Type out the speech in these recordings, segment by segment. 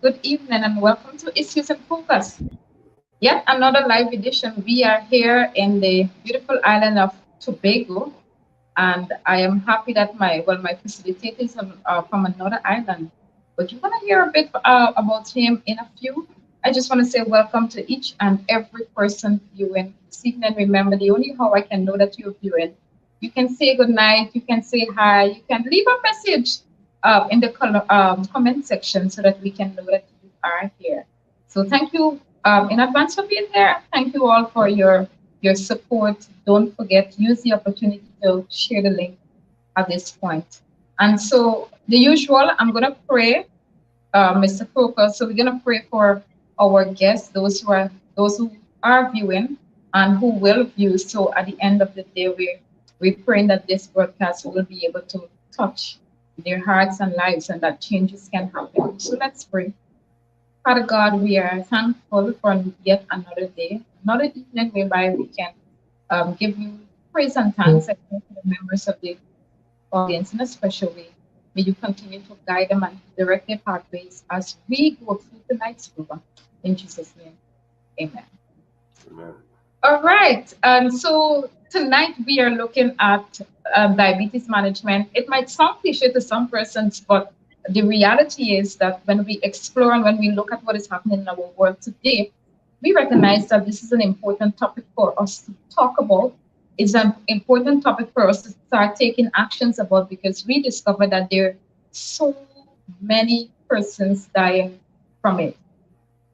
good evening, and welcome to Issues in Focus. Yet another live edition. We are here in the beautiful island of Tobago, and I am happy that my facilitator is from another island. But you're gonna hear a bit about him in a few. I just want to say welcome to each and every person viewing this evening. Remember, the only how I can know that you're viewing, you can say good night, you can say hi, you can leave a message in the comment section so that we can know that you are here. So thank you in advance for being there. Thank you all for your support. Don't forget, use the opportunity to share the link at this point. And so, the usual, I'm going to pray, Mr. Croker. So, we're going to pray for our guests, those who are viewing and who will view. So, at the end of the day, we're praying that this broadcast will be able to touch their hearts and lives and that changes can happen. So, let's pray. Father God, we are thankful for yet another day, another evening whereby we can give you praise and thanks. I pray for the members of the audience in a special way. May you continue to guide them and direct their pathways as we go through tonight's program. In Jesus' name, amen. Amen. All right. So tonight we are looking at diabetes management. It might sound cliche to some persons, but the reality is that when we explore and when we look at what is happening in our world today, we recognize that this is an important topic for us to talk about. It's an important topic for us to start taking actions about because we discover that there are so many persons dying from it.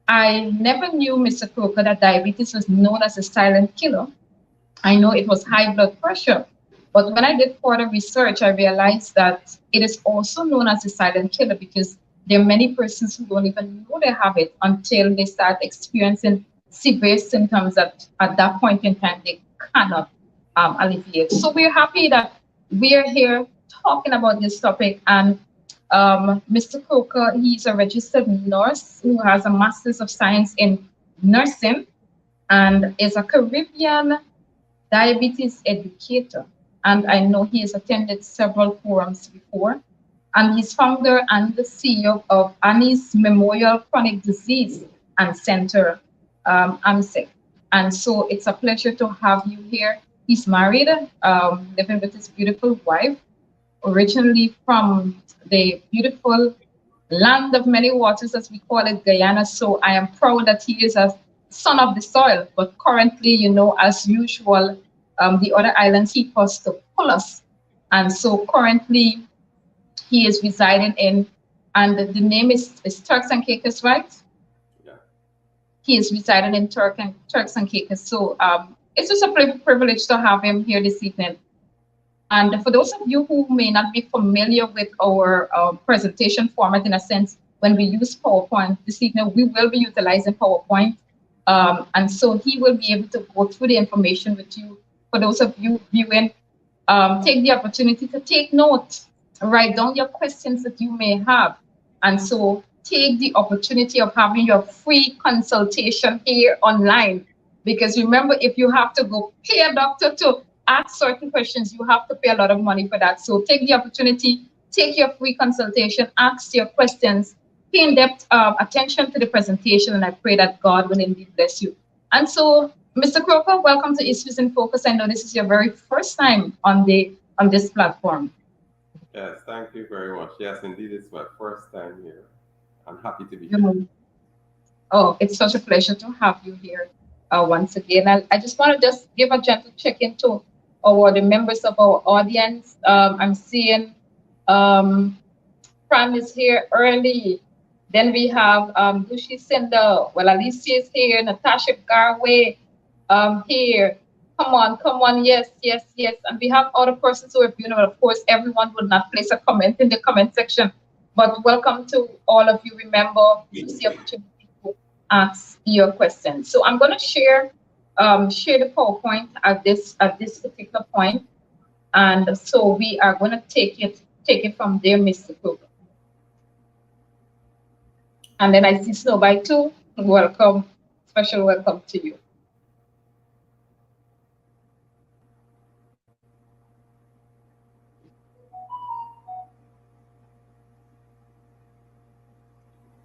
I never knew, Mr. Croker, that diabetes was known as a silent killer. I know it was high blood pressure, but when I did further research, I realized that it is also known as a silent killer because there are many persons who don't even know they have it until they start experiencing severe symptoms that at that point in time they cannot alleviate. So we're happy that we're here talking about this topic. And Mr. Coker, he's a registered nurse who has a Master's of Science in Nursing and is a Caribbean diabetes educator, and I know he has attended several forums before. And he's founder and the CEO of Annie's Memorial Chronic Disease and Center, AMSEC. And so it's a pleasure to have you here. He's married, living with his beautiful wife, originally from the beautiful land of many waters, as we call it, Guyana. So I am proud that he is a son of the soil. But currently, as usual, the other islands keep us to pull us. And so currently, he is residing in, and the name is Turks and Caicos, right? Yeah. He is residing in Turks and Caicos. So it's just a privilege to have him here this evening. And for those of you who may not be familiar with our presentation format, in a sense, when we use PowerPoint this evening, we will be utilizing PowerPoint. And so he will be able to go through the information with you. For those of you viewing, take the opportunity to take notes, write down your questions that you may have. And so take the opportunity of having your free consultation here online. Because remember, if you have to go pay a doctor to ask certain questions, you have to pay a lot of money for that. So take the opportunity, take your free consultation, ask your questions, pay in-depth attention to the presentation, and I pray that God will indeed bless you. And so, Mr. Croker, welcome to Issues in Focus. I know this is your very first time on this platform. Yes, thank you very much. Yes, indeed, it's my first time here. I'm happy to be here. Mhm. Oh, it's such a pleasure to have you here once again. I just want to just give a gentle check-in to the members of our audience. I'm seeing um, Fran is here early. Then we have Lucy Cinder. Well, Alicia is here. Natasha Garway here. Come on. Yes, yes, yes. And we have other persons who are viewing. Of course, everyone will not place a comment in the comment section. But welcome to all of you. Remember, use the opportunity to ask your questions. So I'm going to share the PowerPoint at this particular point, and so we are going to take it from there, Mr. Cooper. And then I see Snowbike too. Welcome, special welcome to you.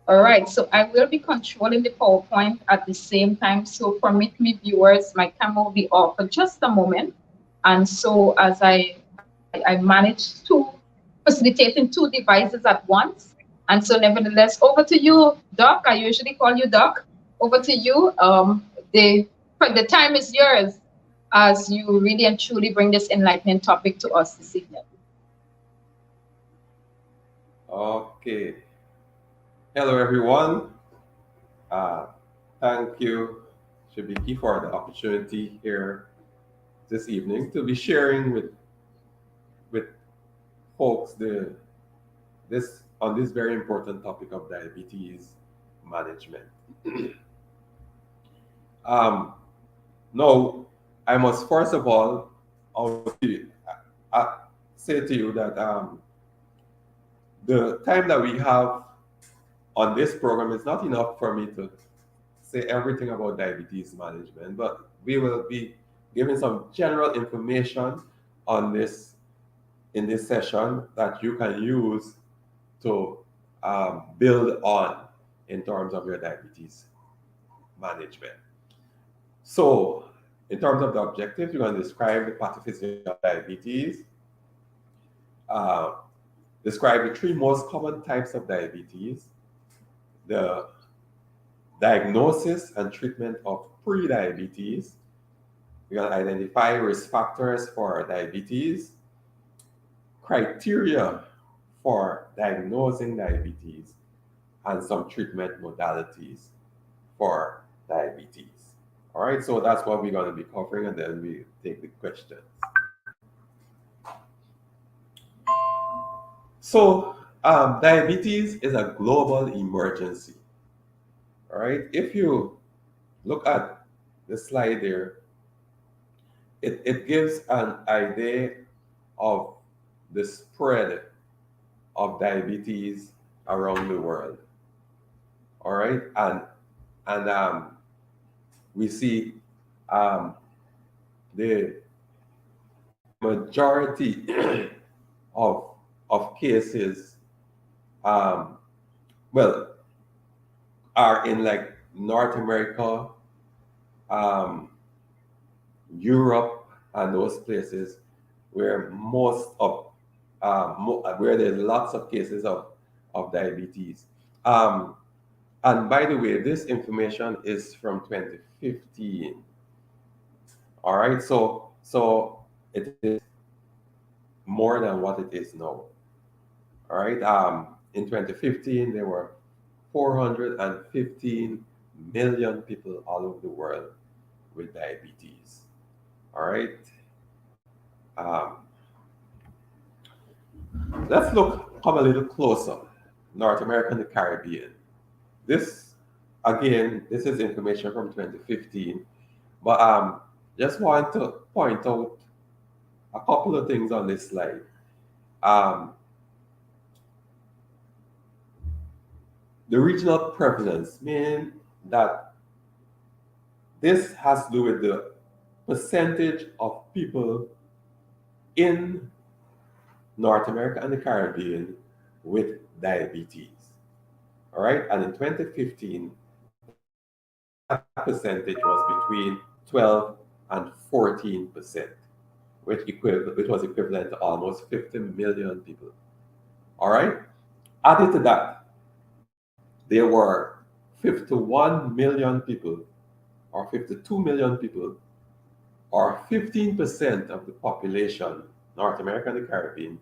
All right, so I will be controlling the PowerPoint at the same time. So permit me, viewers, my camera will be off for just a moment. And so as I manage to facilitating two devices at once. And so nevertheless, over to you, Doc. I usually call you Doc. Over to you. The time is yours as you really and truly bring this enlightening topic to us this evening. Okay. Hello, everyone. Uh, Thank you, Shibiki, for the opportunity here this evening to be sharing with folks this on this very important topic of diabetes management. um, Now, I must first of all obviously, say to you that the time that we have on this program is not enough for me to say everything about diabetes management, but we will be giving some general information on this in this session that you can use to build on in terms of your diabetes management. So, in terms of the objectives, we're going to describe the pathophysiology of diabetes, uh, describe the three most common types of diabetes, the diagnosis and treatment of prediabetes. We're going to identify risk factors for diabetes, criteria for diagnosing diabetes, and some treatment modalities for diabetes. All right, so that's what we're going to be covering, and then we take the questions. So, diabetes is a global emergency. All right, if you look at the slide there, it gives an idea of the spread of diabetes around the world. All right, and we see the majority of cases, um, well, are in like North America, um, Europe, and those places where most of where there's lots of cases of diabetes. Um, and by the way, this information is from 2015. All right, so it is more than what it is now. All right, in 2015 there were 415 million people all over the world with diabetes. All right. Um, let's come a little closer. North America and the Caribbean. This, again, this is information from 2015, but just want to point out a couple of things on this slide. Um, the regional prevalence means that this has to do with the percentage of people in North America and the Caribbean with diabetes. All right, and in 2015, that percentage was between 12 and 14%, which was equivalent to almost 50 million people. All right, added to that, there were 51 million people, or 52 million people, or 15% of the population, North America and the Caribbean,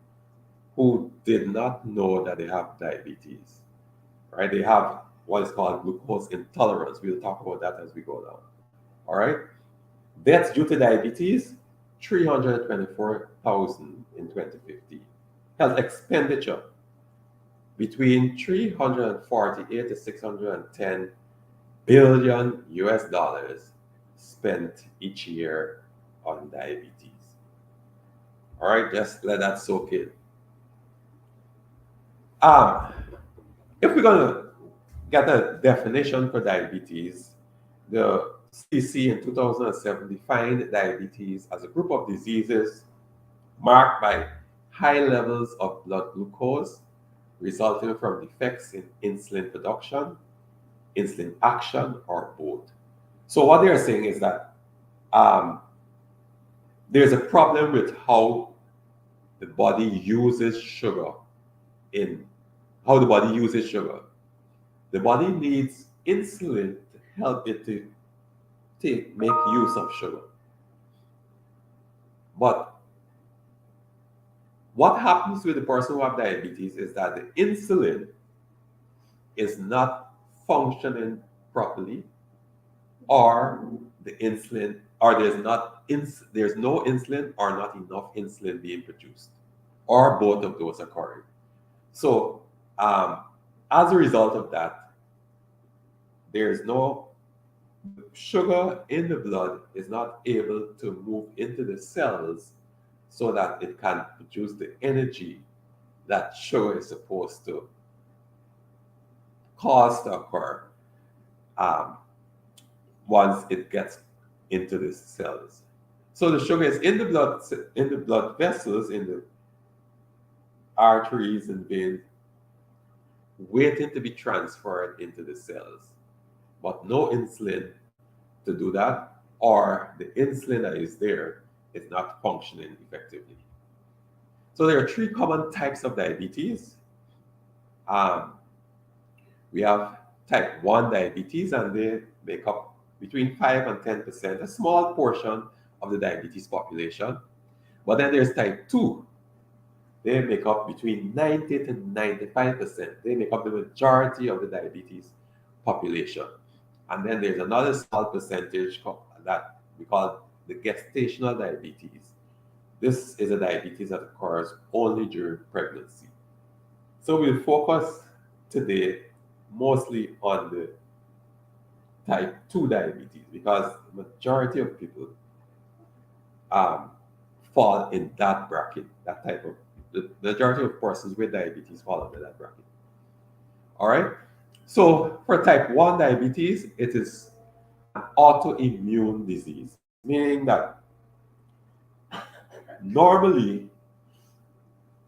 who did not know that they have diabetes. Right? They have what is called glucose intolerance. We'll talk about that as we go down. All right. Deaths due to diabetes, 324,000 in 2015. Health expenditure, between 348 to 610 billion US dollars spent each year on diabetes. All right, just let that soak in. If we're going to get a definition for diabetes, the CDC in 2007 defined diabetes as a group of diseases marked by high levels of blood glucose, resulting from defects in insulin production, insulin action, or both. So what they're saying is that there's a problem with how the body uses sugar in how the body uses sugar. The body needs insulin to help it to make use of sugar. But what happens with the person who have diabetes is that the insulin is not functioning properly, or the insulin, or there's no insulin or not enough insulin being produced, or both of those occurring. So as a result of that, there's no sugar in the blood is not able to move into the cells so that it can produce the energy that sugar is supposed to cause to occur once it gets into the cells. So the sugar is in the blood vessels, in the arteries and veins, waiting to be transferred into the cells, but no insulin to do that, or the insulin that is there is not functioning effectively. So there are three common types of diabetes. We have type 1 diabetes, and they make up between 5 and 10%, a small portion of the diabetes population. But then there's type 2. They make up between 90 to 95%. They make up the majority of the diabetes population. And then there's another small percentage that we call the gestational diabetes. This is a diabetes that occurs only during pregnancy. So we'll focus today mostly on the type 2 diabetes, because the majority of people fall in that bracket, that type of, the majority of persons with diabetes fall under that bracket. All right. So for type 1 diabetes, it is an autoimmune disease, meaning that normally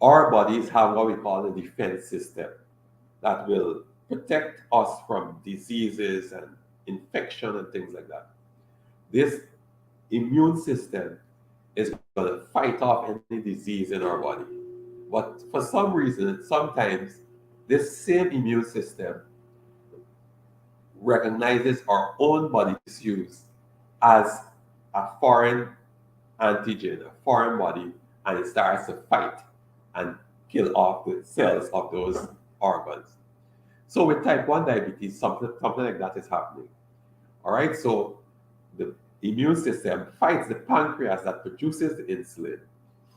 our bodies have what we call a defense system that will protect us from diseases and infection and things like that. This immune system is going to fight off any disease in our body. But for some reason, sometimes this same immune system recognizes our own body's use as a foreign antigen, a foreign body, and it starts to fight and kill off the cells of those organs. So with type 1 diabetes, something like that is happening. All right, so the immune system fights the pancreas that produces the insulin,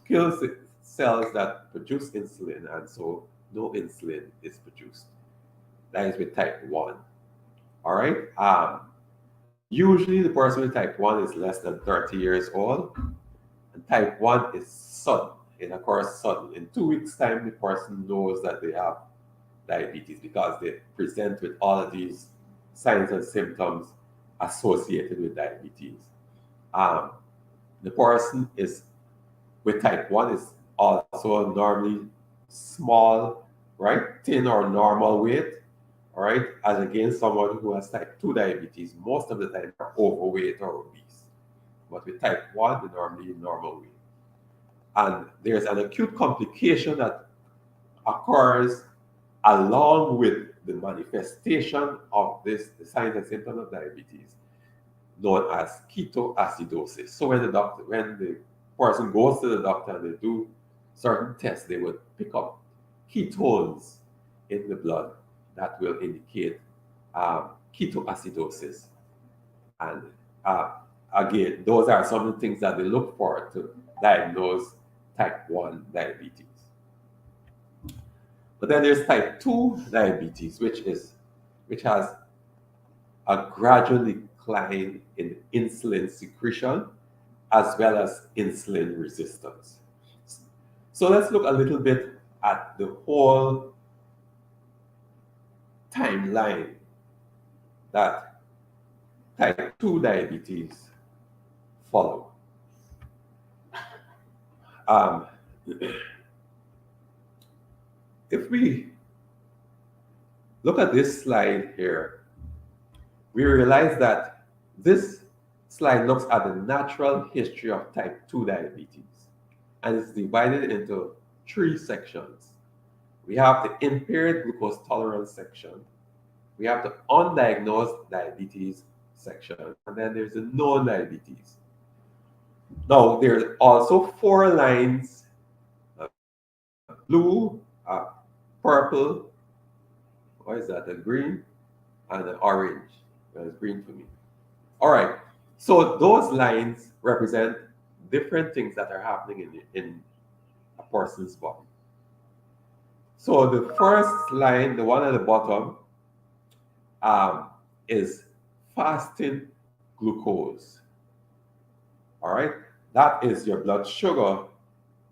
kills the cells that produce insulin, and so no insulin is produced. That is with type 1. All right. Usually the person with type 1 is less than 30 years old, and type 1 is sudden. It occurs sudden. In 2 weeks' time, the person knows that they have diabetes because they present with all of these signs and symptoms associated with diabetes. The person is with type 1 is also normally small, right? Thin or normal weight. All right, as against someone who has type 2 diabetes, most of the time are overweight or obese. But with type 1, they're normally normal weight. And there's an acute complication that occurs along with the manifestation of this, the signs and symptoms of diabetes, known as ketoacidosis. So when the person goes to the doctor and they do certain tests, they would pick up ketones in the blood that will indicate ketoacidosis. And again, those are some of the things that they look for to diagnose type 1 diabetes. But then there's type 2 diabetes, which has a gradual decline in insulin secretion as well as insulin resistance. So let's look a little bit at the whole timeline that type 2 diabetes follow. If we look at this slide here. We realize that this slide looks at the natural history of type 2 diabetes, and it's divided into three sections. We have the impaired glucose tolerance section, we have the undiagnosed diabetes section, and then there's the known diabetes. Now, there's also four lines, blue, purple, what is that, a green, and an orange. Well, it's green for me. All right, so those lines represent different things that are happening in a person's body. So the first line, the one at the bottom, is fasting glucose. All right, that is your blood sugar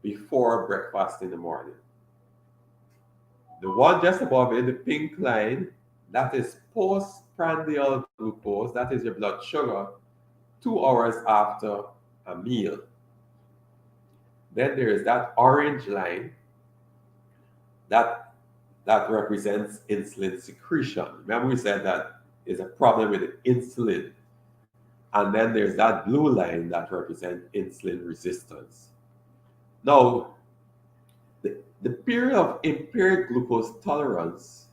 before breakfast in the morning. The one just above it, the pink line, that is postprandial glucose. That is your blood sugar 2 hours after a meal. Then there is that orange line that represents insulin secretion. Remember, we said that is a problem with the insulin. And then there's that blue line that represents insulin resistance. Now, the period of impaired glucose tolerance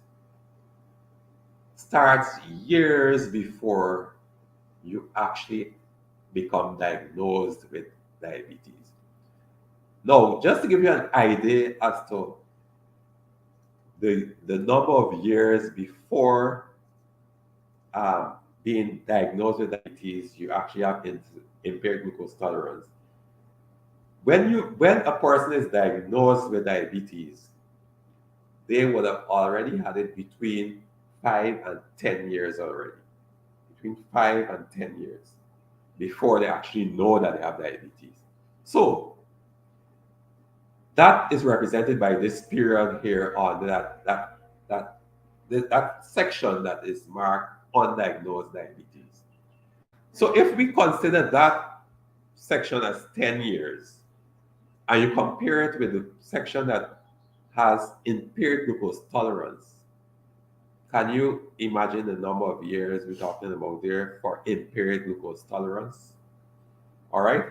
starts years before you actually become diagnosed with diabetes. Now, just to give you an idea as to the number of years before being diagnosed with diabetes, you actually have impaired glucose tolerance. When a person is diagnosed with diabetes, they would have already had it between 5 and 10 years already. Between 5 and 10 years before they actually know that they have diabetes. So that is represented by this period here on that section that is marked undiagnosed diabetes. So if we consider that section as 10 years, and you compare it with the section that has impaired glucose tolerance, can you imagine the number of years we're talking about there for impaired glucose tolerance? All right.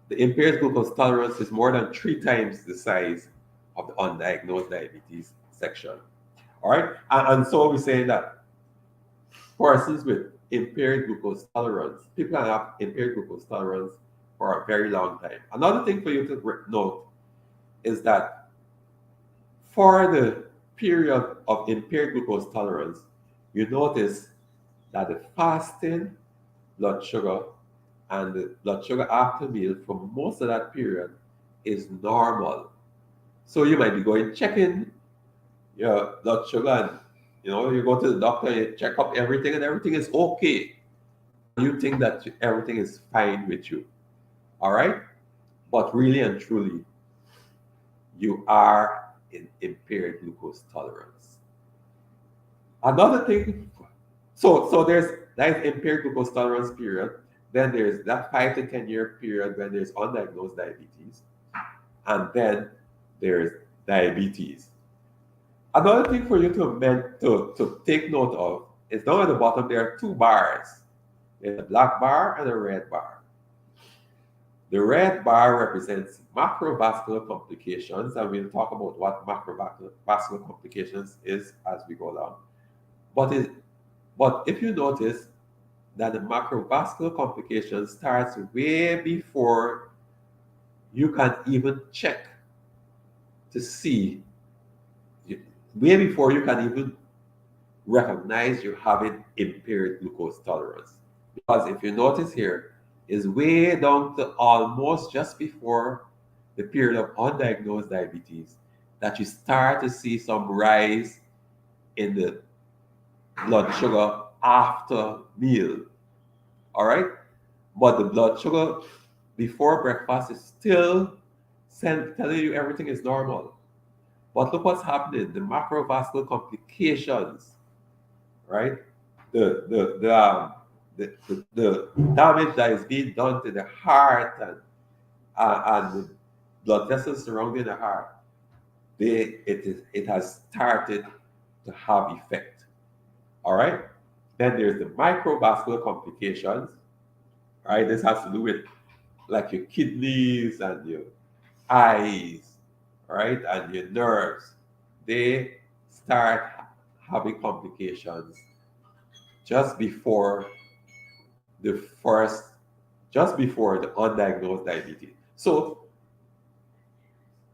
The impaired glucose tolerance is more than 3 times the size of the undiagnosed diabetes section. All right. And so we say that persons with impaired glucose tolerance, people that have impaired glucose tolerance for a very long time. Another thing for you to note is that for the period of impaired glucose tolerance, you notice that the fasting blood sugar and the blood sugar after meal for most of that period is normal. So you might be going checking your blood sugar, and you go to the doctor, you check up everything, and everything is okay. You think that everything is fine with you. All right? But really and truly, you are in impaired glucose tolerance. Another thing, so there's that impaired glucose tolerance period. Then there's that 5 to 10 year period when there's undiagnosed diabetes. And then there's diabetes. Another thing for you to take note of is down at the bottom there are 2 bars. There's a black bar and a red bar. The red bar represents macrovascular complications, and we'll talk about what macrovascular complications is as we go along. But if you notice that the macrovascular complication starts way before you can even check to see, way before you can even recognize you're having impaired glucose tolerance. Because if you notice here, is way down to almost just before the period of undiagnosed diabetes that you start to see some rise in the blood sugar after meal. All right? But the blood sugar before breakfast is still telling you everything is normal. But look what's happening, the macrovascular complications, right? The damage that is being done to the heart and the blood vessels surrounding the heart, it has started to have effect. All right. Then there's the microvascular complications. All right. This has to do with like your kidneys and your eyes, right, and your nerves. They start having complications just before the first, just before the undiagnosed diabetes. So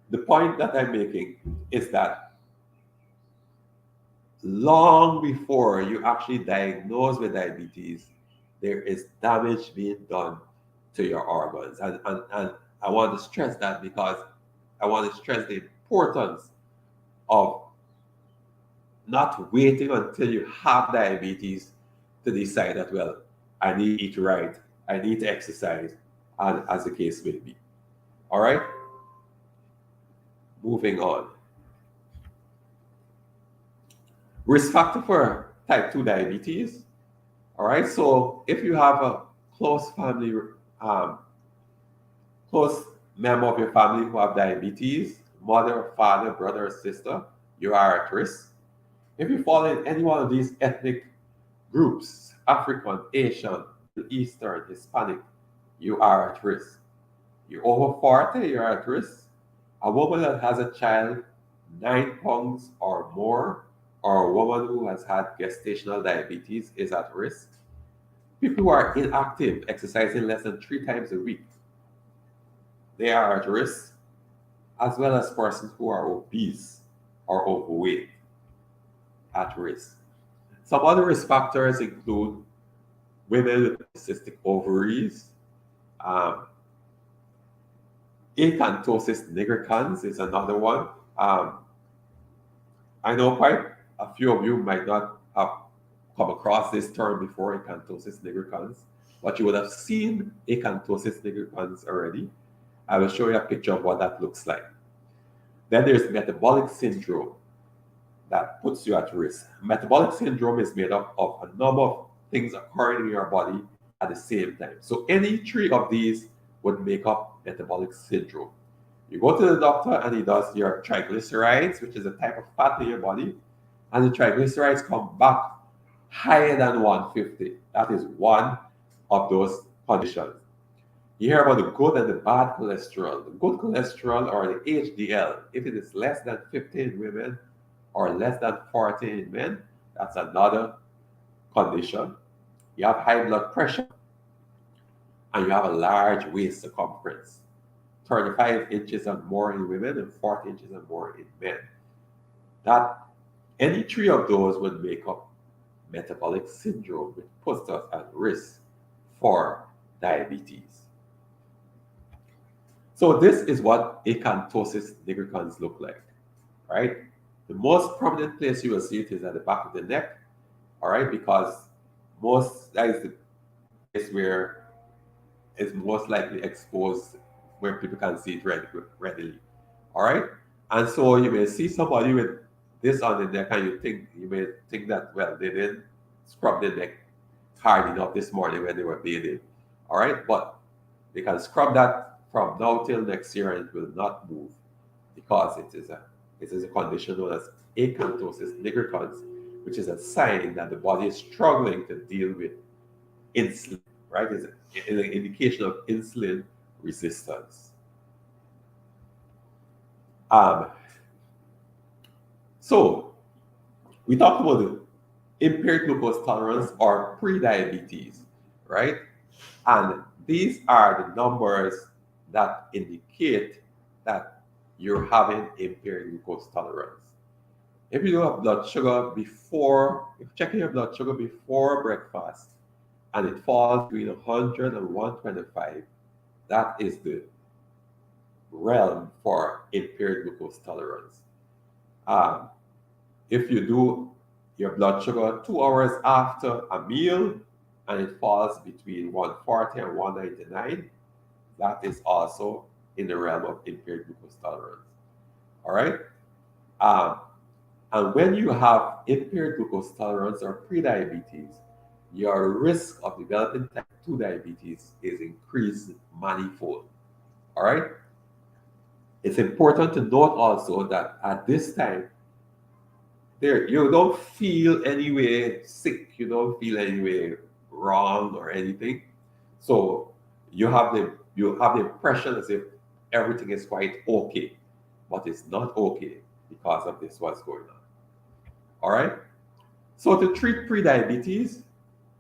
the point that I'm making is that long before you actually diagnose with diabetes, there is damage being done to your organs. And I want to stress that because I want to stress the importance of not waiting until you have diabetes to decide that, well, I need to eat right, I need to exercise, and as the case may be. All right? Moving on. Risk factor for type 2 diabetes. All right, so if you have a close family, um, close member of your family who have diabetes, mother, father, brother, or sister, you are at risk. If you fall in any one of these ethnic groups, African, Asian, Middle Eastern, Hispanic, you are at risk. You're over 40, you're at risk. A woman that has a child 9 pounds or more, or a woman who has had gestational diabetes is at risk. People who are inactive, exercising less than 3 times a week, they are at risk, as well as persons who are obese or overweight, at risk. Some other risk factors include women with polycystic ovaries, um, acanthosis nigricans is another one. I know quite a few of you might not have come across this term before, acanthosis nigricans, but you would have seen acanthosis nigricans already. I will show you a picture of what that looks like. Then there's metabolic syndrome that puts you at risk. Metabolic syndrome is made up of a number of things occurring in your body at the same time. So any 3 of these would make up metabolic syndrome. You go to the doctor and he does your triglycerides, which is a type of fat in your body, and the triglycerides come back higher than 150. That is one of those conditions. You hear about the good and the bad cholesterol. The good cholesterol, or the HDL, if it is less than 50 in women or less than 40 in men, that's another condition. You have high blood pressure and you have a large waist circumference, 35 inches and more in women and 40 inches and more in men. That any 3 of those would make up metabolic syndrome, which puts us at risk for diabetes. So this is what acanthosis nigricans look like, right? The most prominent place you will see it is at the back of the neck, all right, because that is the place where it's most likely exposed, where people can see it readily, all right? And so you may see somebody with this on the neck, and you may think that, well, they didn't scrub the neck hard enough this morning when they were bathing, all right? But they can scrub that from now till next year and it will not move, because it is a condition known as acanthosis nigricans, which is a sign that the body is struggling to deal with insulin, right? It's an indication of insulin resistance. So we talked about the impaired glucose tolerance or pre-diabetes, right? And these are the numbers that indicate that you're having impaired glucose tolerance. If you do a blood sugar if checking your blood sugar before breakfast and it falls between 100 and 125, that is the realm for impaired glucose tolerance. If you do your blood sugar 2 hours after a meal and it falls between 140 and 199, that is also in the realm of impaired glucose tolerance. All right? And when you have impaired glucose tolerance or prediabetes, your risk of developing type 2 diabetes is increased manifold. All right? It's important to note also that at this time, there you don't feel any way sick, you don't feel any way wrong or anything. So you have the impression as if everything is quite okay, but it's not okay because of this what's going on. All right. So to treat pre-diabetes,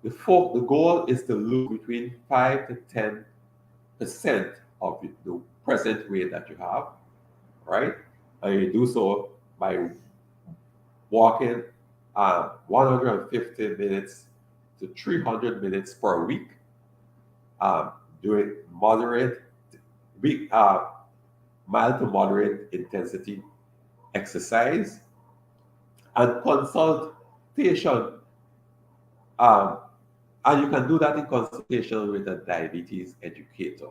the goal is to lose between 5 to 10% of the present weight that you have, right? And you do so by walking 150 minutes to 300 minutes per week, um, doing week, mild to moderate intensity exercise, and consultation. Um, and you can do that in consultation with a diabetes educator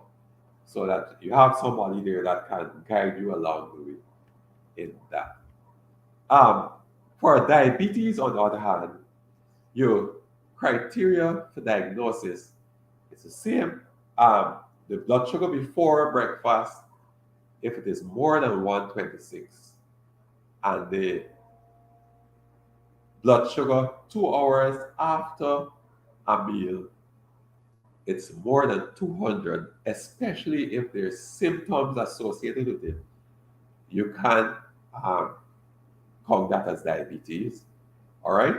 so that you have somebody there that can guide you along the way in that. Um, for diabetes, on the other hand, your criteria for diagnosis is the same. The blood sugar before breakfast, if it is more than 126, and the blood sugar 2 hours after a meal, it's more than 200, especially if there's symptoms associated with it. You can um, count that as diabetes. All right.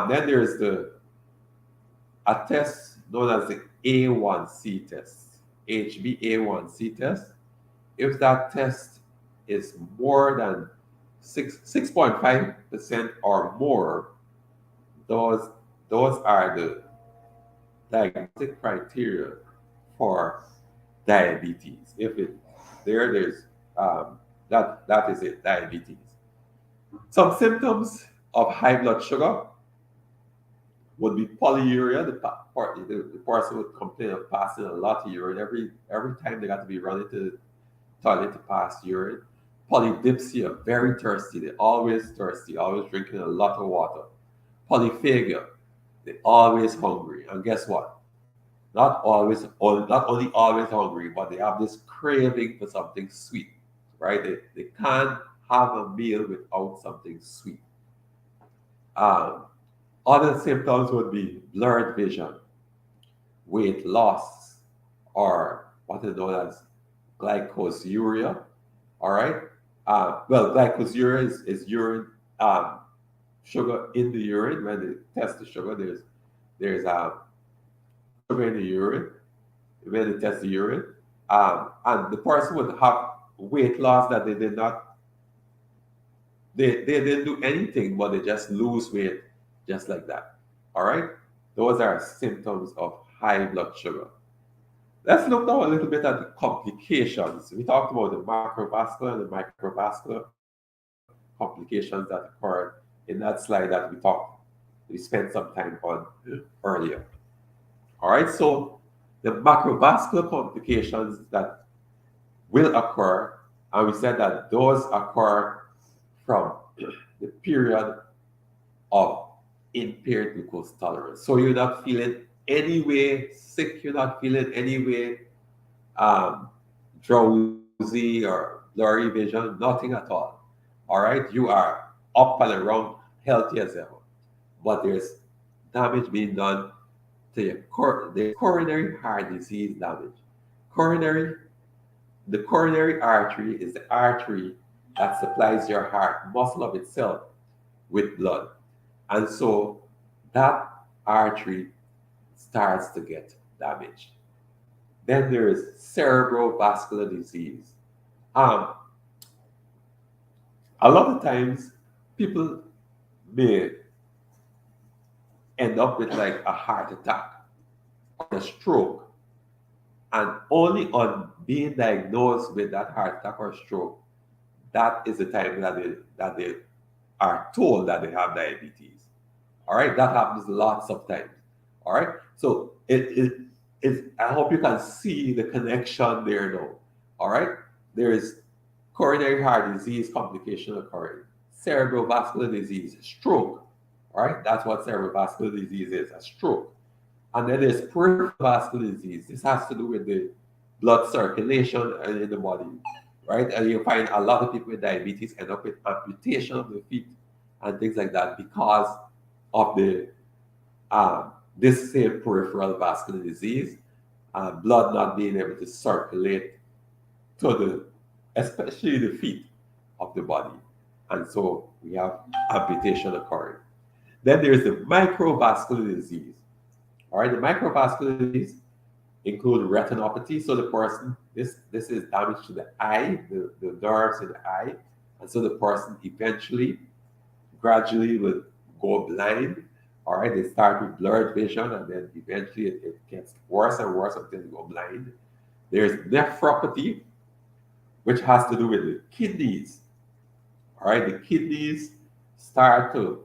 Then there's a test known as the A1C test, HbA1c test. If that test is more than 6.5% or more, those those are the diagnostic criteria for diabetes. If it there's that is it, diabetes. Some symptoms of high blood sugar would be polyuria. The person would complain of passing a lot of urine every time they got to be running to the toilet to pass urine. Polydipsia, very thirsty. They're always thirsty, always drinking a lot of water. Polyphagia, they're always hungry. And guess what? Not only always hungry, but they have this craving for something sweet, right? They can't have a meal without something sweet. Um, Other symptoms would be blurred vision, weight loss, or what is known as glycosuria. All right. Well, glycosuria is urine, sugar in the urine. When they test the sugar, there's sugar in the urine when they test the urine, and the person would have weight loss that they didn't do anything, but they just lose weight just like that. All right, those are symptoms of high blood sugar. Let's look now a little bit at the complications. We talked about the macrovascular and the microvascular complications that occurred in that slide that we spent some time on earlier. All right, so the macrovascular complications that will occur, and we said that those occur from the period of impaired glucose tolerance. So you're not feeling any way sick, you're not feeling any way um, drowsy or blurry vision, nothing at all. All right, you are up and around, healthy as ever. But there's damage being done to the coronary heart disease damage. Coronary, the coronary artery is the artery that supplies your heart muscle of itself with blood. And so that artery starts to get damaged. Then there is cerebrovascular disease. Um, a lot of times people may end up with like a heart attack or a stroke, and only on being diagnosed with that heart attack or stroke, that is the time that they are told that they have diabetes. All right, that happens lots of times. All right, so it is. I hope you can see the connection there, though. All right, there is coronary heart disease complication occurring, cerebrovascular disease, stroke. All right, that's what cerebrovascular disease is, a stroke. And then there's peripheral vascular disease. This has to do with the blood circulation in the body, right? And you find a lot of people with diabetes end up with amputation of the feet and things like that because of the this same peripheral vascular disease, blood not being able to circulate to the, especially the feet of the body. And so we have amputation occurring. Then there's the microvascular disease. All right, the microvascular disease include retinopathy. So the person, this is damage to the eye, the nerves in the eye. And so the person eventually, gradually will go blind. All right, they start with blurred vision and then eventually it gets worse and worse until they go blind. There's nephropathy, which has to do with the kidneys. All right, the kidneys start to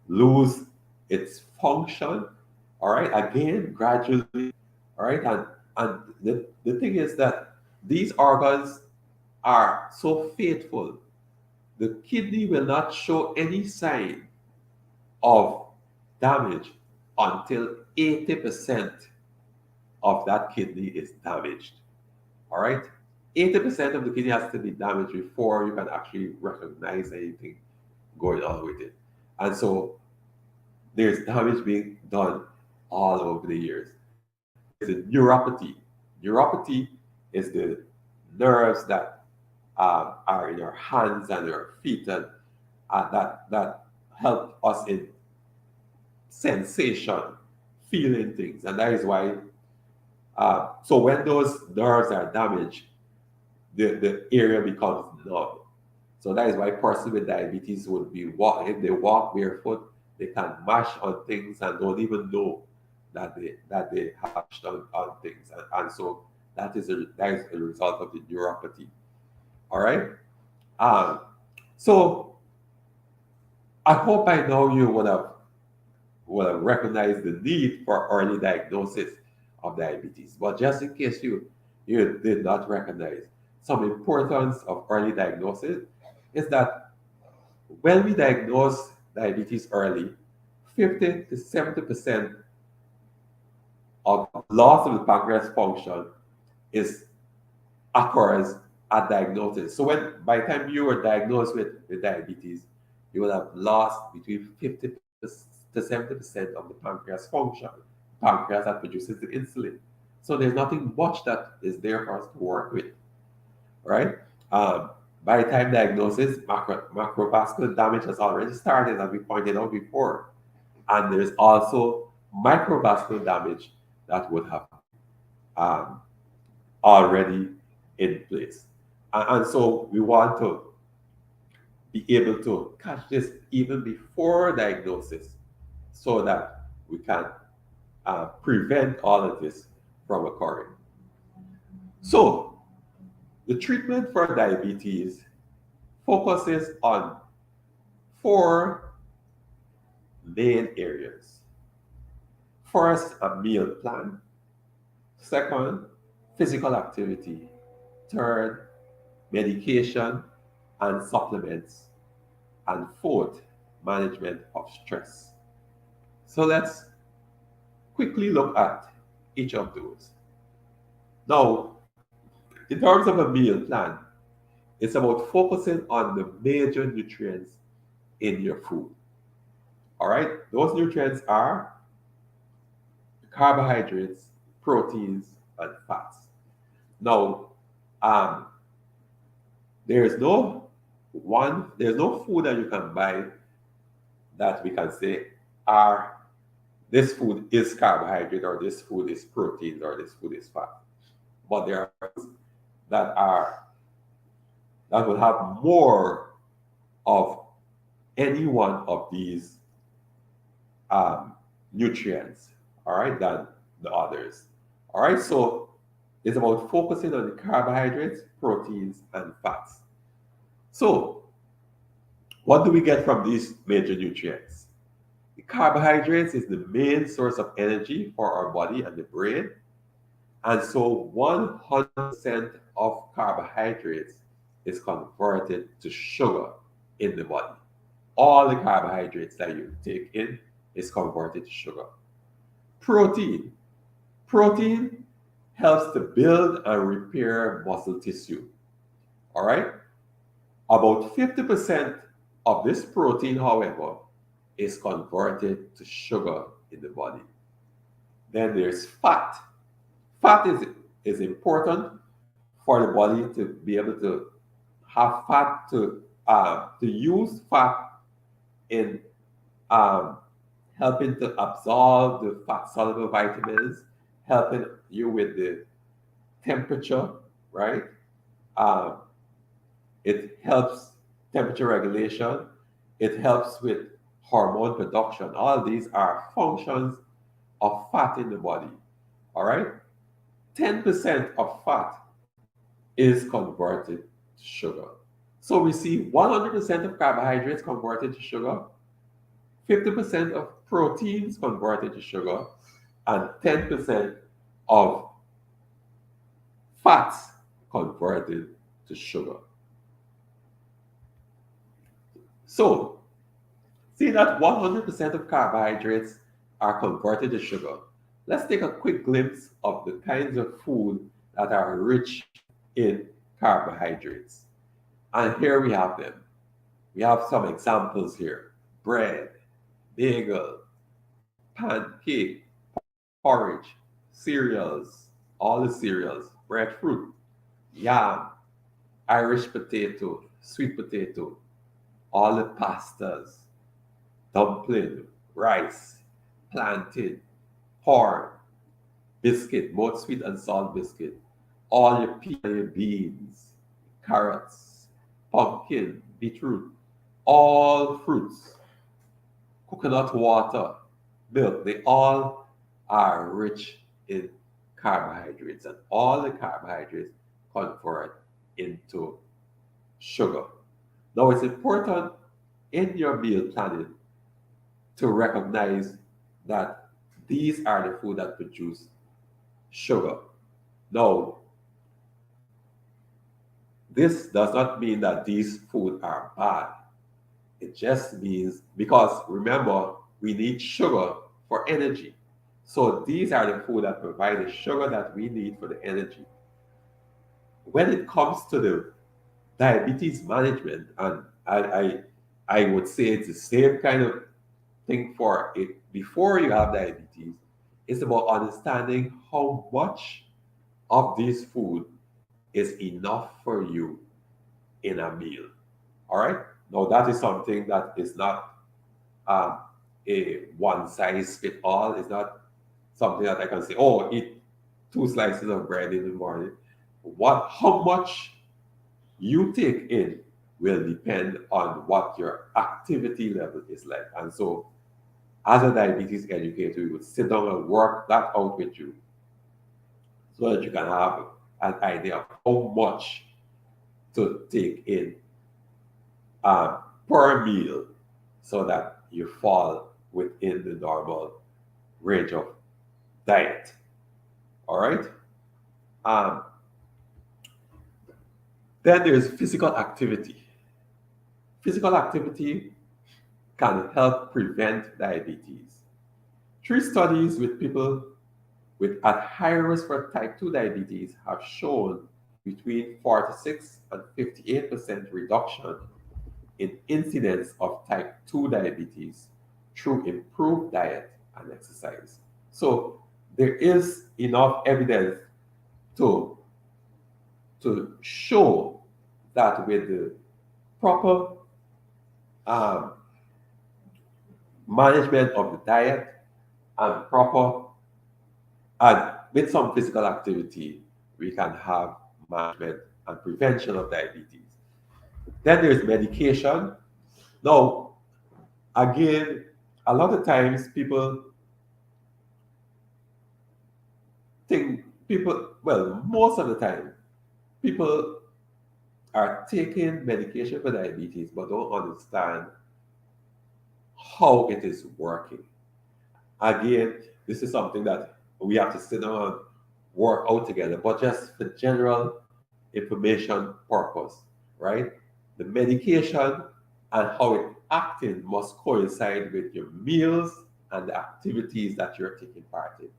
lose its function. All right, again, gradually. All right, and the thing is that these organs are so faithful. The kidney will not show any sign of damage until 80% of that kidney is damaged. All right, 80% of the kidney has to be damaged before you can actually recognize anything going on with it. And so there's damage being done all over the years. There's a neuropathy. Neuropathy is the nerves that are in your hands and your feet and that help us in sensation, feeling things. And that is why, so when those nerves are damaged, the area becomes numb. So that is why person with diabetes would be walk if they walk barefoot, they can mash on things and don't even know that they have mashed on things. And so that is a result of the neuropathy. All right. Um, so I hope by now you would have recognized the need for early diagnosis of diabetes. But just in case you did not recognize some importance of early diagnosis is that when we diagnose diabetes early, 50 to 70% of loss of the pancreas function is occurs at diagnosis. So when by the time you were diagnosed with diabetes, you will have lost between 50 to 70% of the pancreas function, pancreas that produces the insulin. So there's nothing much that is there for us to work with, right? Um, by the time diagnosis, macrovascular damage has already started, as we pointed out before. And there's also microvascular damage that would have um, already in place. And so we want to be able to catch this even before diagnosis so that we can prevent all of this from occurring. So the treatment for diabetes focuses on four main areas. First, a meal plan. Second, physical activity. Third, medication and supplements. And fourth, management of stress. So let's quickly look at each of those. Now, in terms of a meal plan, it's about focusing on the major nutrients in your food. All right, those nutrients are carbohydrates, proteins, and fats. Now, um, there's no food that you can buy that we can say are this food is carbohydrate or this food is protein or this food is fat. But there are foods that are that will have more of any one of these nutrients, all right, than the others. All right, so it's about focusing on the carbohydrates, proteins, and fats. So, what do we get from these major nutrients? The carbohydrates is the main source of energy for our body and the brain. And so 100% of carbohydrates is converted to sugar in the body. All the carbohydrates that you take in is converted to sugar. Protein. Protein helps to build and repair muscle tissue. All right? About 50% of this protein, however, is converted to sugar in the body. Then there's fat. Fat is important for the body to be able to have fat to use fat in um, helping to absorb the fat soluble vitamins, helping you with the temperature, right? Um, it helps temperature regulation. It helps with hormone production. All these are functions of fat in the body. All right. 10% of fat is converted to sugar. So we see 100% of carbohydrates converted to sugar, 50% of proteins converted to sugar, and 10% of fats converted to sugar. So, see that 100% of carbohydrates are converted to sugar. Let's take a quick glimpse of the kinds of food that are rich in carbohydrates. And here we have them. We have some examples here: bread, bagel, pancake, porridge, cereals, all the cereals, breadfruit, yam, Irish potato, sweet potato, all the pastas, dumpling, rice, plantain, corn, biscuit, both sweet and salt biscuit, all your peas and your beans, carrots, pumpkin, beetroot, all fruits, coconut water, milk, they all are rich in carbohydrates, and all the carbohydrates convert into sugar. Now, it's important in your meal planning to recognize that these are the food that produce sugar. Now, this does not mean that these food are bad. It just means because remember, we need sugar for energy. So these are the food that provide the sugar that we need for the energy. When it comes to the diabetes management, and I would say it's the same kind of thing for it before you have diabetes. It's about understanding how much of this food is enough for you in a meal. All right. Now that is something that is not um, a one size fit all. It's not something that I can say, oh, eat 2 slices of bread in the morning. How much you take in will depend on what your activity level is like. And so, as a diabetes educator, we would sit down and work that out with you so that you can have an idea of how much to take in per meal so that you fall within the normal range of diet. All right. Um, then there's physical activity. Physical activity can help prevent diabetes. 3 studies with people at high risk for type 2 diabetes have shown between 46 and 58% reduction in incidence of type 2 diabetes through improved diet and exercise. So there is enough evidence to, to show that with the proper um, management of the diet and proper and with some physical activity, we can have management and prevention of diabetes. Then there's medication. Now, again, a lot of times most of the time, people are taking medication for diabetes but don't understand how it is working. Again, this is something that we have to sit down and work out together, but just for general information purpose, right? The medication and how it's acting must coincide with your meals and the activities that you're taking part in.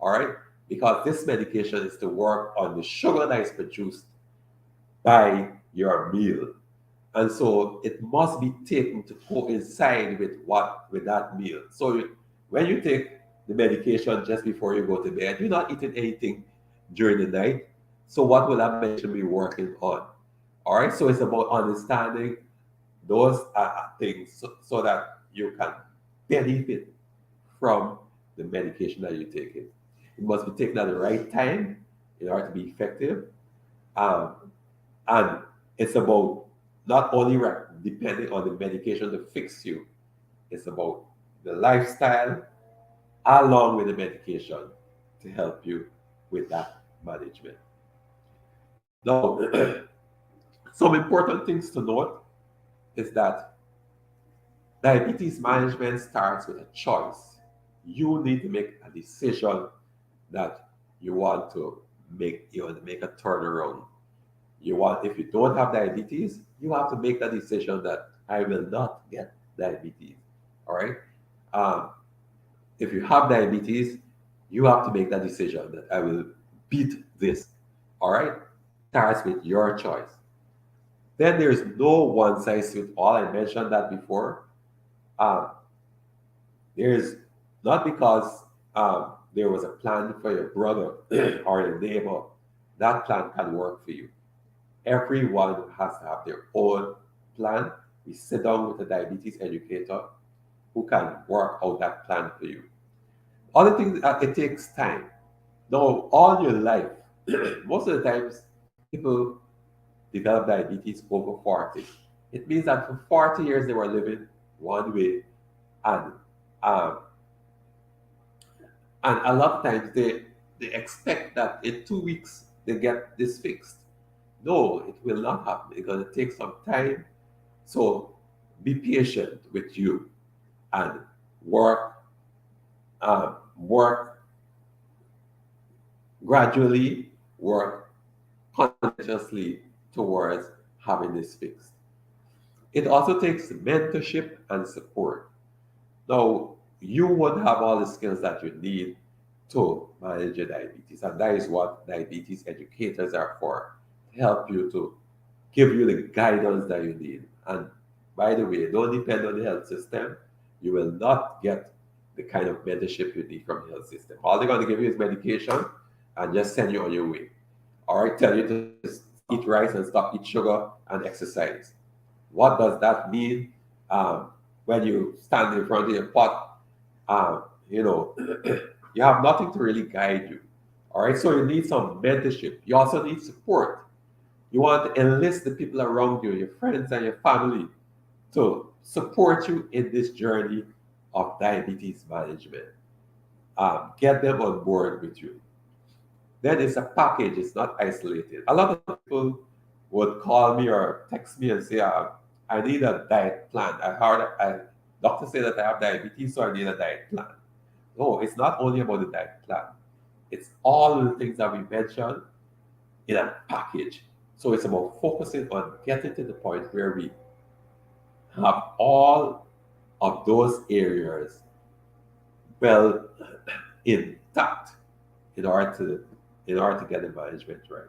All right? Because this medication is to work on the sugar that is produced by your meal. and so it must be taken to coincide with that meal. So when you take the medication just before you go to bed, you're not eating anything during the night. So what will that medication be working on? All right. So it's about understanding those things so that you can benefit from the medication that you're taking. It must be taken at the right time in order to be effective. Um, and it's about not only depending on the medication to fix you, it's about the lifestyle along with the medication to help you with that management. Now, some important things to note is that diabetes management starts with a choice. You need to make a decision that you want to make a turnaround. You want, if you don't have diabetes, you have to make the decision that I will not get diabetes. All right. Um, if you have diabetes, you have to make that decision that I will beat this. All right. Starts with your choice. Then there's no one size fits all. I mentioned that before. Um, there's not because there was a plan for your brother or your neighbor, that plan can work for you. Everyone has to have their own plan. We sit down with a diabetes educator who can work out that plan for you. Other things, it takes time. Now, all your life, most of the times, people develop diabetes over 40. It means that for 40 years they were living one way, and um, and a lot of times they expect that in 2 weeks they get this fixed. No, it will not happen. It's going to take some time. So be patient with you and work gradually, work consciously towards having this fixed. It also takes mentorship and support. Now, you would have all the skills that you need to manage your diabetes, and that is what diabetes educators are for, to help you to give you the guidance that you need. And by the way, don't depend on the health system. You will not get the kind of mentorship you need from the health system. All they're going to give you is medication and just send you on your way. All right, tell you to eat rice and stop eat sugar and exercise. What does that mean? When you stand in front of your pot, you know, you have nothing to really guide you. All right, so you need some mentorship. You also need support. You want to enlist the people around you, your friends and your family, to support you in this journey of diabetes management. Get them on board with you. Then it's a package, it's not isolated. A lot of people would call me or text me and say, I need a diet plan. I heard a doctor say that I have diabetes, so I need a diet plan. No, it's not only about the diet plan. It's all of the things that we mentioned in a package. So it's about focusing on getting to the point where we have all of those areas well intact in order to get the management right.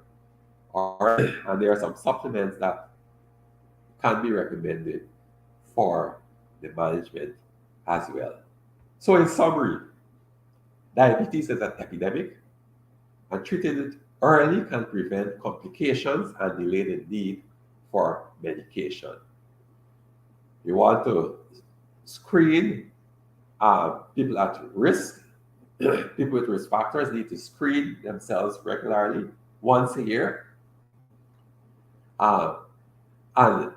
All right. And there are some supplements that can be recommended for the management as well. So in summary, diabetes is an epidemic, and treating it early can prevent complications and delay the need for medication. You want to screen people at risk. People with risk factors need to screen themselves regularly, once a year, uh, and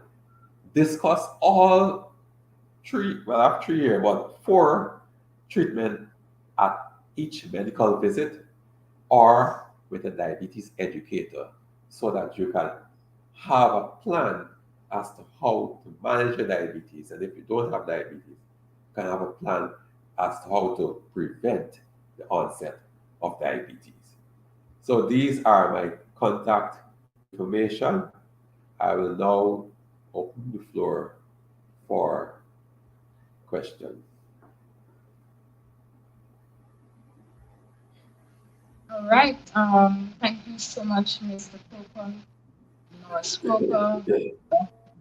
discuss all three, well, I have 3 years, but 4 treatment at each medical visit or with a diabetes educator, so that you can have a plan as to how to manage your diabetes. And if you don't have diabetes, you can have a plan as to how to prevent the onset of diabetes. So these are my contact information. I will now open the floor for questions. All right. Thank you so much, Mr. Coco, Norris Coco.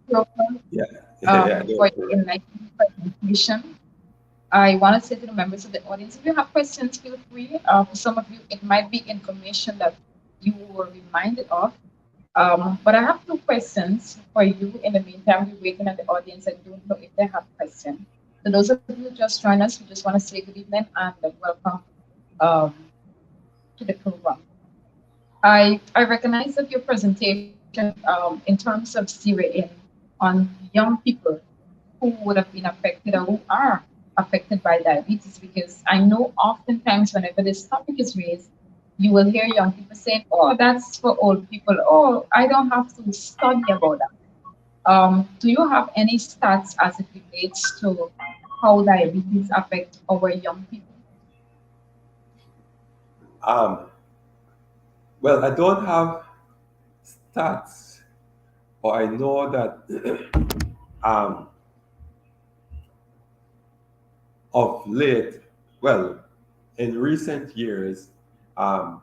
Welcome Yeah, yeah, for no, your enlightening presentation. I want to say to the members of the audience, if you have questions, feel free. For some of you, it might be information that you were reminded of. But I have two questions for you. In the meantime, we're waiting at the audience. I don't know if they have questions. So those of you who just joined us, we just want to say good evening and welcome um, to the program. I recognize that your presentation, in terms of zeroing in on young people who would have been affected or who are affected by diabetes, because I know oftentimes whenever this topic is raised, you will hear young people saying, "Oh, that's for old people. Oh, I don't have to study about that." Do you have any stats as it relates to how diabetes affect our young people? um, well, I don't have stats, but I know that um, of late, well, in recent years, um,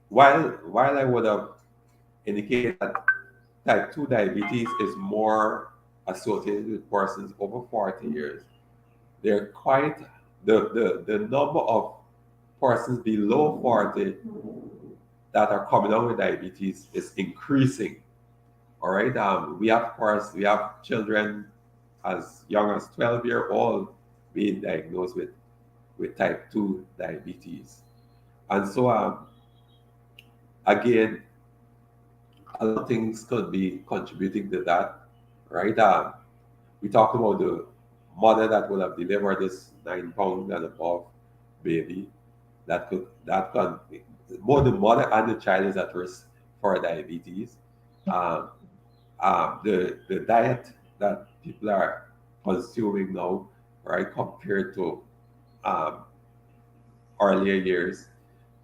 while I would have indicated that type 2 diabetes is more associated with persons over 40 years, they're quite the number of persons below 40 that are coming down with diabetes is increasing. All right. We have course we have children as young as 12-year old being diagnosed with type 2 diabetes. And so again, a lot of things could be contributing to that, right? We talked about the mother that would have delivered this 9 pound and above baby. That could both the mother and the child is at risk for diabetes. Um, the diet that people are consuming now, right, compared to um, earlier years,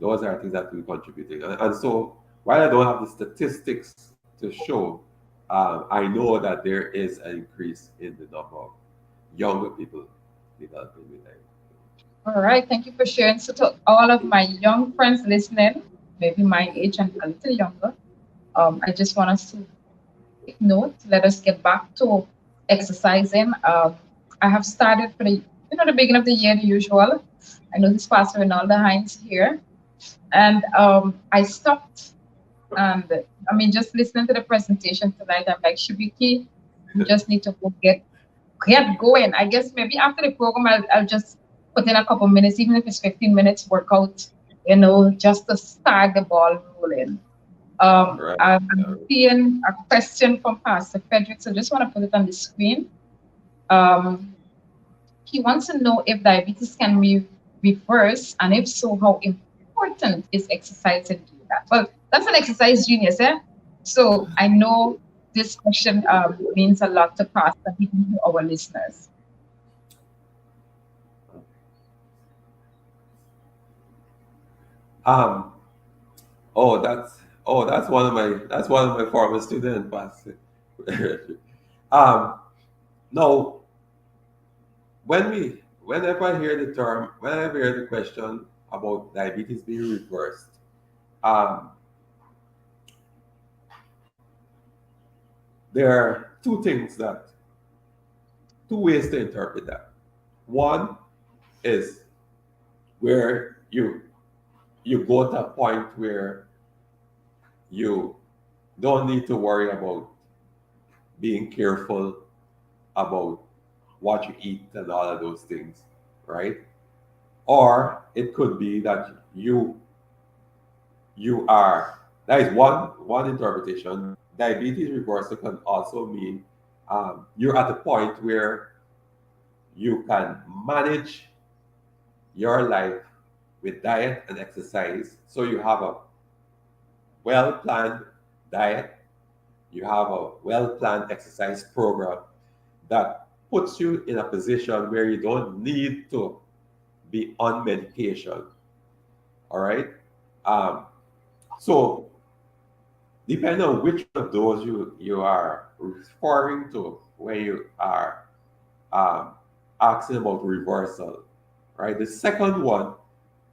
those are things that will be contributing. And so, while I don't have the statistics to show, I know that there is an increase in the number of younger people developing with diabetes. All right, thank you for sharing. So, to all of my young friends listening, maybe my age and a little younger, I just want us to take note. Let us get back to exercising. I have started for the beginning of the year, the usual. I know this Pastor Ronaldo Hines here, and I stopped. And I mean, just listening to the presentation tonight, I'm like, Shibiki, you just need to go get going. I guess maybe after the program, I'll just put in a couple minutes, even if it's 15 minutes workout, just to start the ball rolling. Right. I'm seeing a question from Pastor Frederick, so just want to put it on the screen. Um, he wants to know if diabetes can be reversed, and if so, how important is exercise in doing that? Well, that's an exercise genius, eh? So I know this question means a lot to Pastor, even to our listeners. Um, that's one of my former students, Pastor. um, no, whenever I hear the question about diabetes being reversed, um, there are two ways to interpret that. One is where you go to a point where you don't need to worry about being careful about what you eat and all of those things, right? Or it could be that you are that is one interpretation. Diabetes reversal can also mean you're at a point where you can manage your life with diet and exercise. So you have a well planned diet, you have a well planned exercise program that puts you in a position where you don't need to be on medication. All right. Um, so depending on which of those you are referring to when you are um, asking about reversal, right? The second one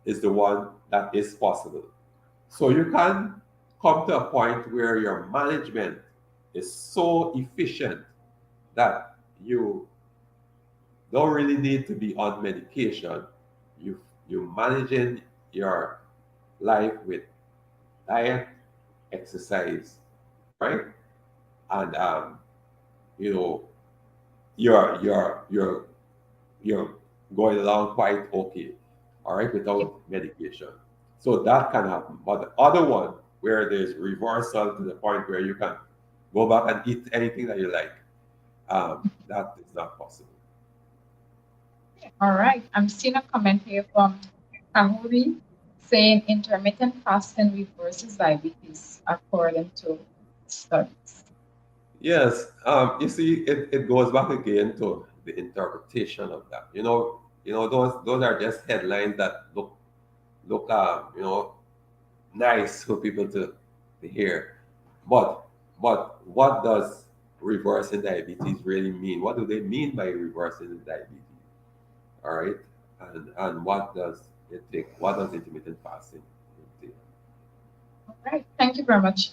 is the one that is possible. So you can come to a point where your management is so efficient that you don't really need to be on medication. You managing your life with diet, exercise, right? And you know, you're you're going along quite okay, all right, Yeah. without medication. So that can happen. But the other one, where there's reversal to the point where you can go back and eat anything that you like, that is not possible. All right. I'm seeing a comment here from Kahuri saying intermittent fasting reverses diabetes according to studies. Yes, you see, it goes back again to the interpretation of that. Those are just headlines that look nice for people to hear. But what does reversing diabetes really mean? What do they mean by reversing diabetes? All right, and what does it take? What does intermittent fasting entail? All right. Thank you very much.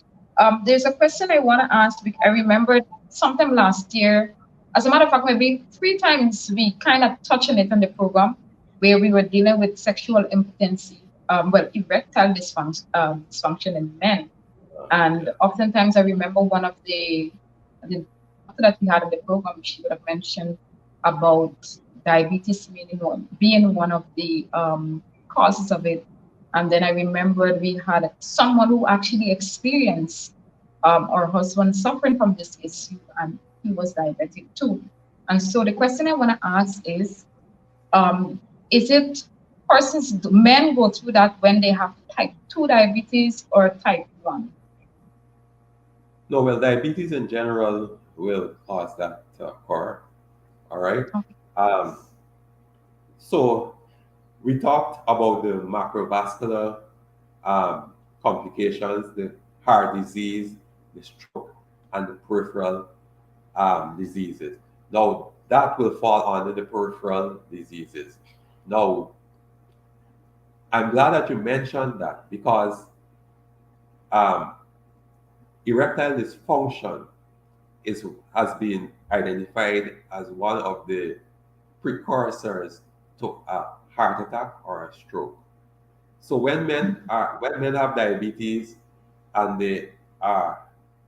There's a question I want to ask. I remembered sometime last year. As a matter of fact, maybe 3 times we kind of touched on it on the program where we were dealing with sexual impotency, erectile dysfunction in men. And Yeah. oftentimes I remember one of the doctor that we had in the program, she would have mentioned about diabetes being one of the causes of it. And then I remembered we had someone who actually experienced our husband suffering from this issue, and he was diabetic too. And so the question I want to ask um, is it men go through that when they have type 2 diabetes or type 1? No, well, diabetes in general will cause that to occur. All right. Okay. Um, so we talked about the macrovascular complications, the heart disease, the stroke, and the peripheral diseases. Now, that will fall under the peripheral diseases. Now, I'm glad that you mentioned that because um, erectile dysfunction has been identified as one of the precursors to a heart attack or a stroke. So when men have diabetes and they are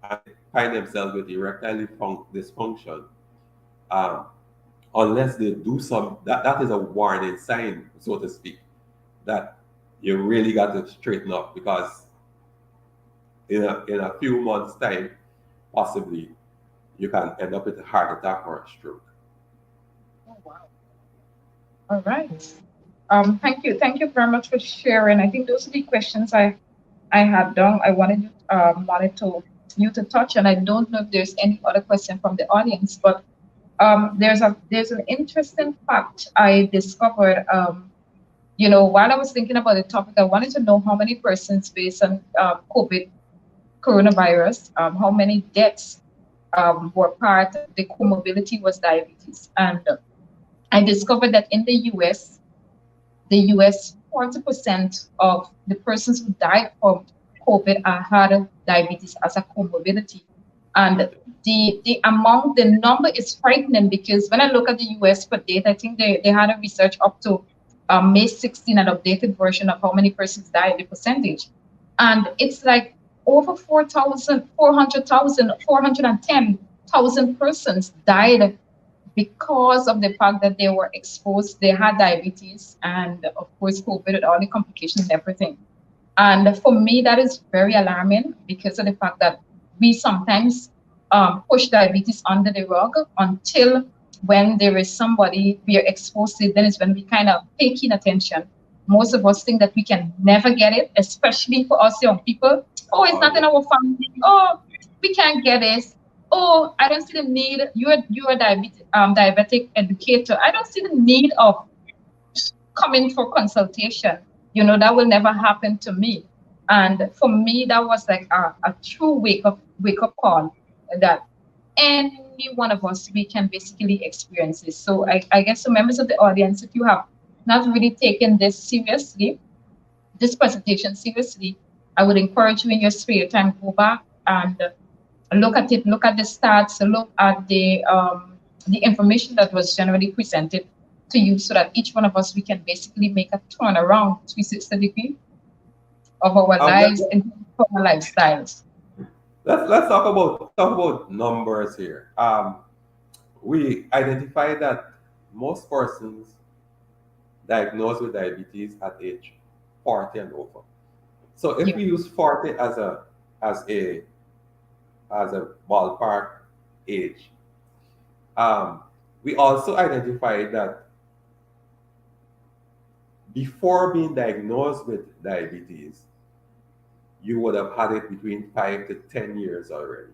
and they find themselves with erectile dysfunction, um, unless they do that is a warning sign, so to speak, that you really got to straighten up because in a few months' time, possibly you can end up with a heart attack or a stroke. Oh, wow. All right. Thank you very much for sharing. I think those are the questions I had done. I wanted to you to touch, and I don't know if there's any other question from the audience, but there's an interesting fact I discovered. While I was thinking about the topic, I wanted to know how many persons based on COVID coronavirus, how many deaths were part of the comorbidity was diabetes, and I discovered that in the US, 40% of the persons who died from COVID had diabetes as a comorbidity. And the number is frightening because when I look at the US for data, I think they had a research up to May 16, an updated version of how many persons died, the percentage. And it's like over 410,000 persons died because of the fact that they were exposed, they had diabetes, and of course, COVID and all the complications and everything. And for me, that is very alarming because of the fact that we sometimes push diabetes under the rug until when there is somebody we are exposed to, then is when we kind of pay keen attention. Most of us think that we can never get it, especially for us young people. Oh, it's Oh not in yeah. our family. Oh, we can't get it. Oh, I don't see the need. You're a diabetic educator. I don't see the need of coming for consultation. That will never happen to me. And for me, that was like a true wake up call that any one of us we can basically experience this. So I guess to members of the audience, if you have not really taken this presentation seriously, I would encourage you in your spare time go back and look at it, look at the stats, look at the information that was generally presented to you, so that each one of us, we can basically make a turnaround 360 degree of our Let, lives and our lifestyles. let's talk about numbers here. We identify that most persons diagnosed with diabetes at age 40 and over. So if Yeah. we use 40 as a as a ballpark age, um, we also identify that before being diagnosed with diabetes, you would have had it between 5 to 10 years already.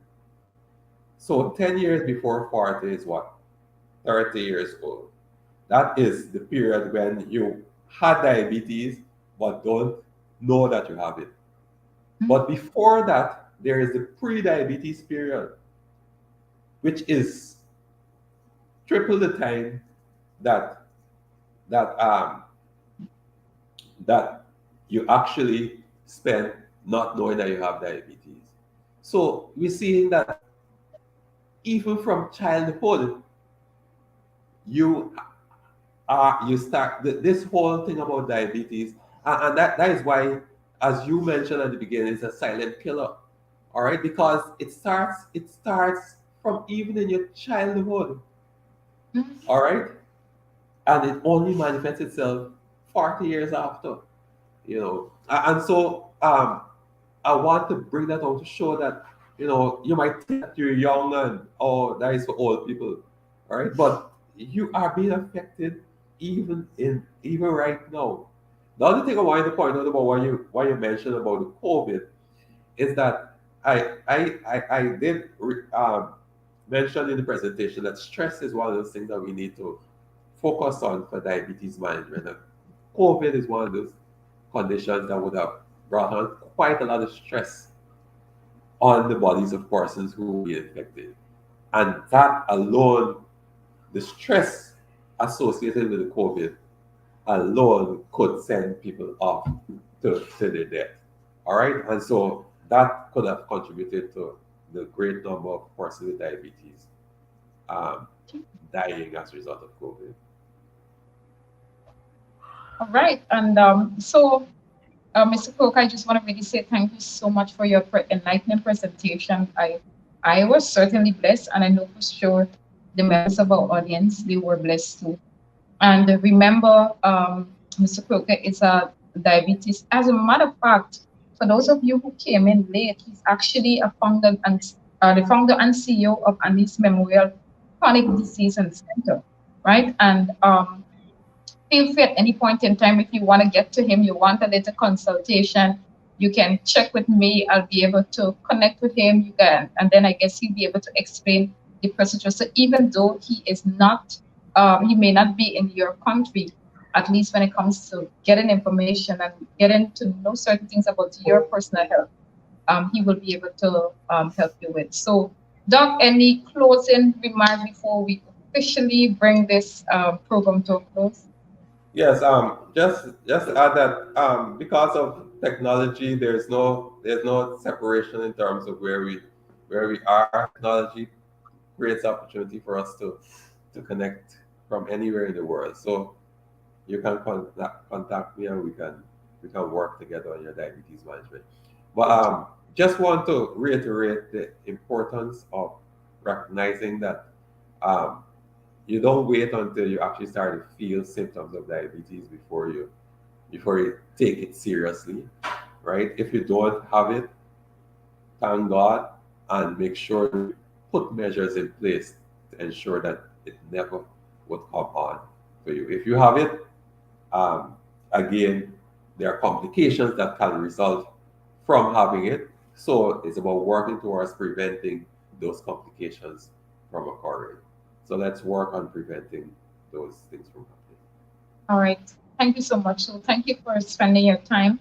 So 10 years before 40 is what? 30 years old. That is the period when you had diabetes but don't know that you have it. But before that, there is the pre-diabetes period, which is triple the time that that that you actually spend not knowing that you have diabetes. So we're seeing that even from childhood, you you start this whole thing about diabetes, and that is why, as you mentioned at the beginning, it's a silent killer. All right, because it starts from even in your childhood. All right, and it only manifests itself 40 years after. And so I want to bring that out to show that you might think that you're young and oh, that is for old people, all right, but you are being affected even right now. The other thing I wanted to point out about what you mentioned about the COVID is that I did mention in the presentation that stress is one of those things that we need to focus on for diabetes management. And COVID is one of those conditions that would have brought on quite a lot of stress on the bodies of persons who will be infected. And that alone, the stress associated with the COVID alone could send people off to their death. All right. And so that could have contributed to the great number of persons with diabetes um, dying as a result of COVID. All right. And Mr. Cook, I just want to really say thank you so much for your enlightening presentation. I was certainly blessed, and I know for sure the members of our audience, they were blessed too. And remember, Mr. Croker is a diabetes. As a matter of fact, for those of you who came in late, he's actually a founder and the founder and CEO of Anis Memorial Chronic Disease and Center, right? And feel free at any point in time, if you want to get to him, you want a little consultation, you can check with me. I'll be able to connect with him. You can, and then I guess he'll be able to explain the procedure. So even though he is not, he may not be in your country, at least when it comes to getting information and getting to know certain things about your personal health, he will be able to help you with. So, Doc, any closing remarks before we officially bring this program to a close? Yes, just to add that because of technology, there's no separation in terms of where we are. Technology creates opportunity for us to connect from anywhere in the world. So you can contact me and we can work together on your diabetes management. But just want to reiterate the importance of recognizing that um, you don't wait until you actually start to feel symptoms of diabetes before you take it seriously, right? If you don't have it, thank God and make sure you put measures in place to ensure that it never would come on for you. If you have it, um, again, there are complications that can result from having it. So it's about working towards preventing those complications from occurring. So let's work on preventing those things from happening. All right. Thank you so much. So thank you for spending your time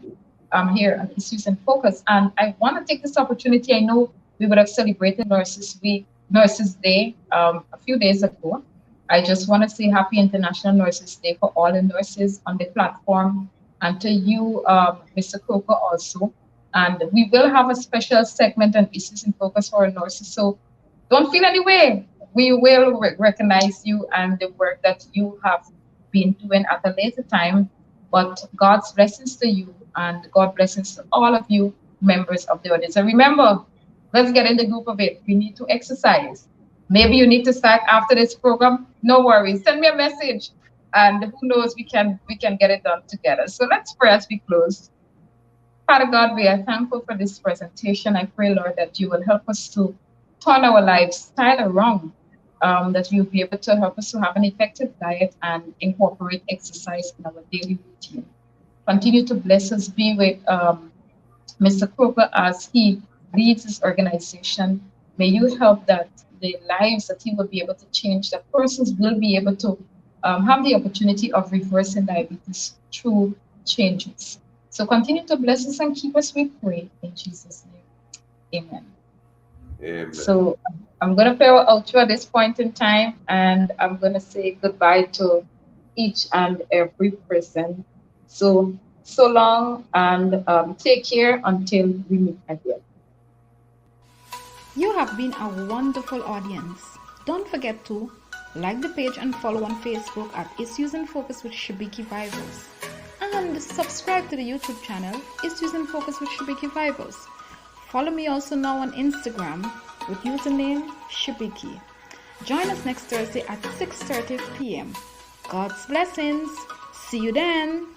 here at Issues in Focus. And I want to take this opportunity. I know we would have celebrated Nurses Week, Nurses Day a few days ago. I just want to say Happy International Nurses Day for all the nurses on the platform, and to you, Mr. Coker, also. And we will have a special segment on Issues in Focus for our nurses. So don't feel any way. We will recognize you and the work that you have been doing at a later time. But God's blessings to you and God blessings to all of you members of the audience. And remember, let's get in the group of it. We need to exercise. Maybe you need to start after this program. No worries. Send me a message, and who knows, we can get it done together. So let's pray as we close. Father God, we are thankful for this presentation. I pray, Lord, that you will help us to turn our lifestyle around, that you'll be able to help us to have an effective diet and incorporate exercise in our daily routine. Continue to bless us, be with Mr. Croker as he leads his organization. May you help that the lives that he will be able to change, that persons will be able to have the opportunity of reversing diabetes through changes. So continue to bless us and keep us, we pray, in Jesus' name. Amen. Amen. So I'm going to play our outro at this point in time, and I'm going to say goodbye to each and every person. So long, and take care until we meet again. You have been a wonderful audience. Don't forget to like the page and follow on Facebook at Issues in Focus with Shibiki Vibers. And subscribe to the YouTube channel, Issues in Focus with Shibiki Vibers. Follow me also now on Instagram with username Shibiki. Join us next Thursday at 6:30 p.m. God's blessings. See you then.